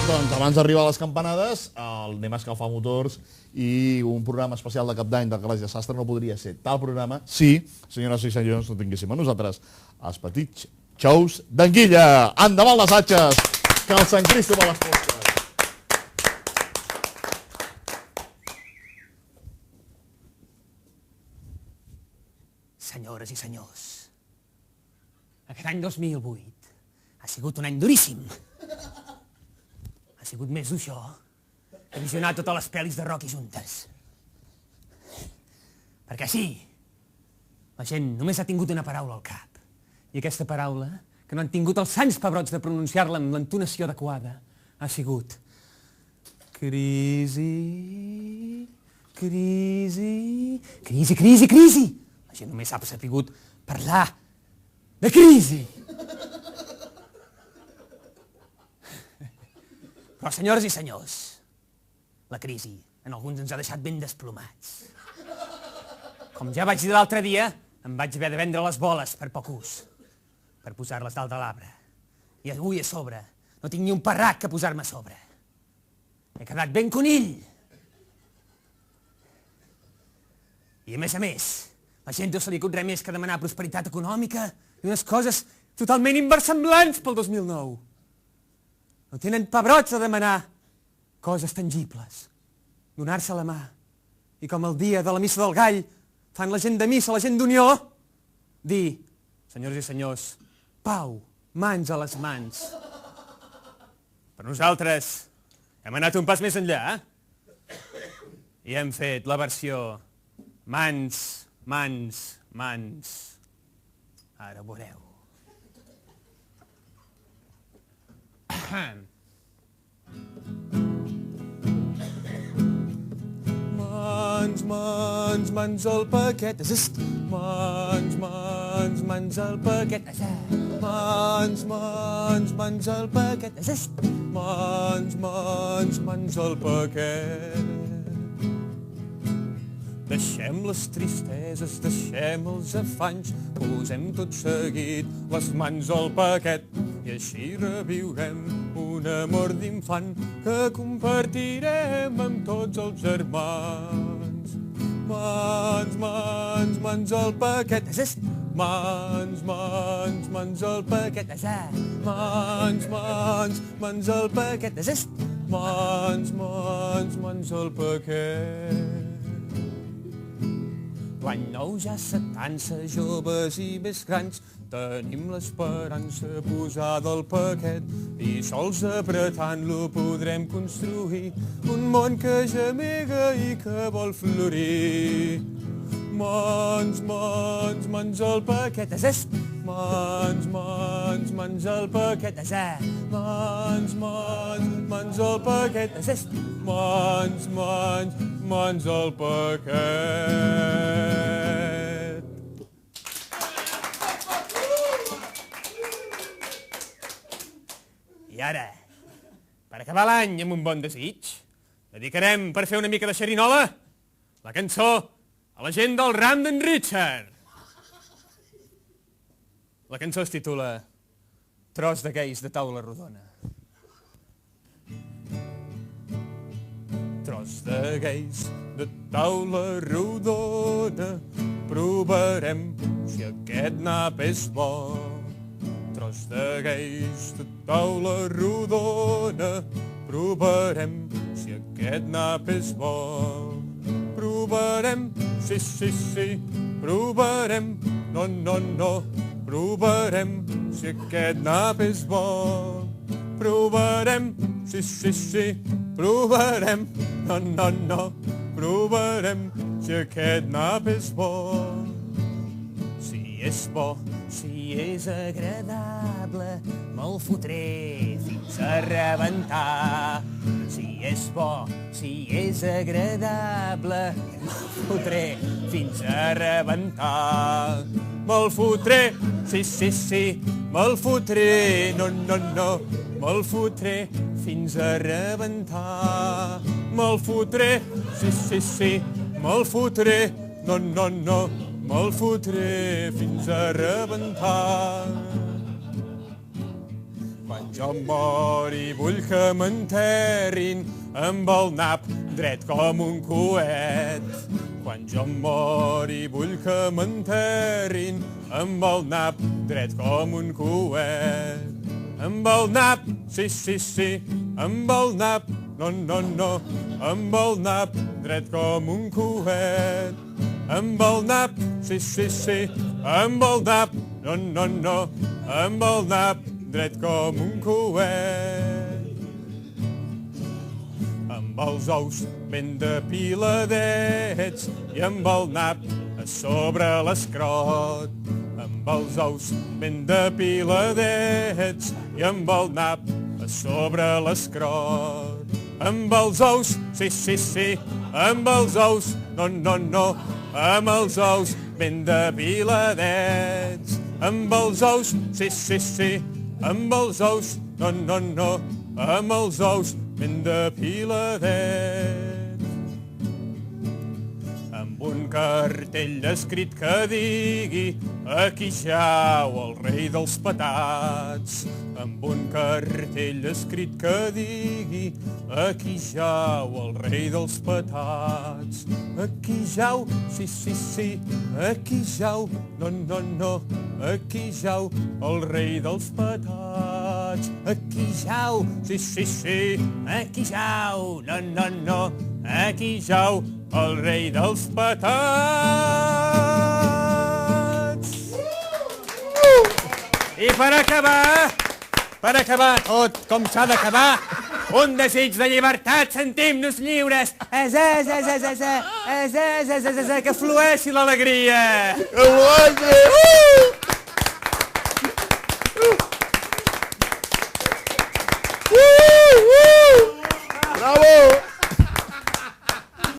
Doncs abans d'arribar a les campanades, anem a escalfar motors i un programa especial de cap d'any de Calaix de Sastre no podria ser tal programa si, senyores i senyors, no tinguéssim a nosaltres els petits xous d'anguilla. Endavant les atxes, que el Sant Cristo va les postes. Senyores i senyors, aquest any 2008 ha sigut un any duríssim. Ha sigut més dur això que visionar totes les pel·lis de Rocky juntes. Perquè sí, la gent només ha tingut una paraula al cap. I aquesta paraula, que no han tingut els sants pebrots de pronunciar-la amb l'entonació adequada, ha sigut crisi, crisi, crisi, crisi, crisi. La gent només ha sabut parlar de crisi. Però, senyores i senyors, la crisi en alguns ens ha deixat ben desplomats. Com ja vaig dir l'altre dia, em vaig haver de vendre les boles per poc ús, per posar-les dalt de l'arbre. I avui a sobre no tinc ni un parrac que posar-me a sobre. He quedat ben conill. I a més, la gent no se li acut res més que demanar prosperitat econòmica i unes coses totalment inversemblants pel 2009. No tenen pebrots a demanar coses tangibles, donar-se la mà. I com el dia de la missa del gall fan la gent de missa, la gent d'unió, dir, senyors i senyors, pau, mans a les mans. Però nosaltres hem anat un pas més enllà i hem fet la versió mans, mans, mans. Ara ho veureu. Mans, mans, mans al paquet. Mans, mans, mans al paquet. Mans, mans, mans al paquet. Mans, mans, mans al paquet. Deixem les tristeses, deixem els afanys, posem tot seguit les mans al paquet i així reviurem un amor d'infant que compartirem amb tots els germans. Mans, mans, mans al paquet. Mans, mans, mans al paquet. Mans, mans, mans al paquet. Mans, mans, mans al paquet. L'any nou ja s'atansa, joves i més grans, tenim l'esperança posada al paquet i sols apretant-lo podrem construir un món que gemega i que vol florir. Mans, mans, mans al paquet. Mans, mans, mans al paquet. Mans, mans, mans al paquet. Mans, mans, mans al paquet. I ara, per acabar l'any amb un bon desig, dedicarem per fer una mica de xerinola la cançó a la gent del ram d'en Richard. La cançó es titula Tros de gueix de taula rodona. Tros de gueix de taula rodona, provarem si aquest nap és bo. Tros de gueix de taula rodona, provarem si aquest nap és bo. Provarem, sí, sí, sí, provarem, no, no, no, provarem si aquest nap és bo. Provarem, sí, sí, sí, provarem, no, no, no, provarem si aquest nap és bo. Si és bo, si és agradable, me'l fotré fins a rebentar. Si és bo, si és agradable, me'l fotré fins a rebentar. Me'l fotré, sí, sí, sí, me'l fotré, no, no, no, me'l fotré fins a rebentar. Me'l fotré, sí, sí, sí, me'l fotré, no, no, no, me'l fotré fins a rebentar. Quan jo mori vull que m'enterrin amb el nap dret com un coet. Quan jo mori vull que m'enterrin amb el nap dret com un coet. Amb el nap, sí, sí, sí, amb el nap, no, no, no, amb el nap dret com un coet. Amb el nap, sí, sí, sí, amb el nap, no, no, no, amb el nap dret com un coet. Amb els ous ben depiladets i amb el nap a sobre l'escrot. Amb els ous ben depiladets i amb el nap a sobre l'escrot. Amb els ous, sí, sí, sí, amb els ous, no, no, no, amb els ous ben depiladets. Amb els ous, sí, sí, sí, amb els ous, no, no, no, amb els ous ben depiladets. Amb un cartell escrit que digui aquí jau el rei dels petats. Amb un cartell escrit que digui aquí jau el rei dels petats. Aquí jau, sí, sí, sí, aquí jau, no, no, no, aquí jau el rei dels petats. Aquí jau, sí, sí, sí, aquí jau, no, no, no, aquí jau el rei dels petats. I per acabar tot com s'ha d'acabar, un desig de llibertat, sentim-nos lliures, que flueixi l'alegria. Que flueixi!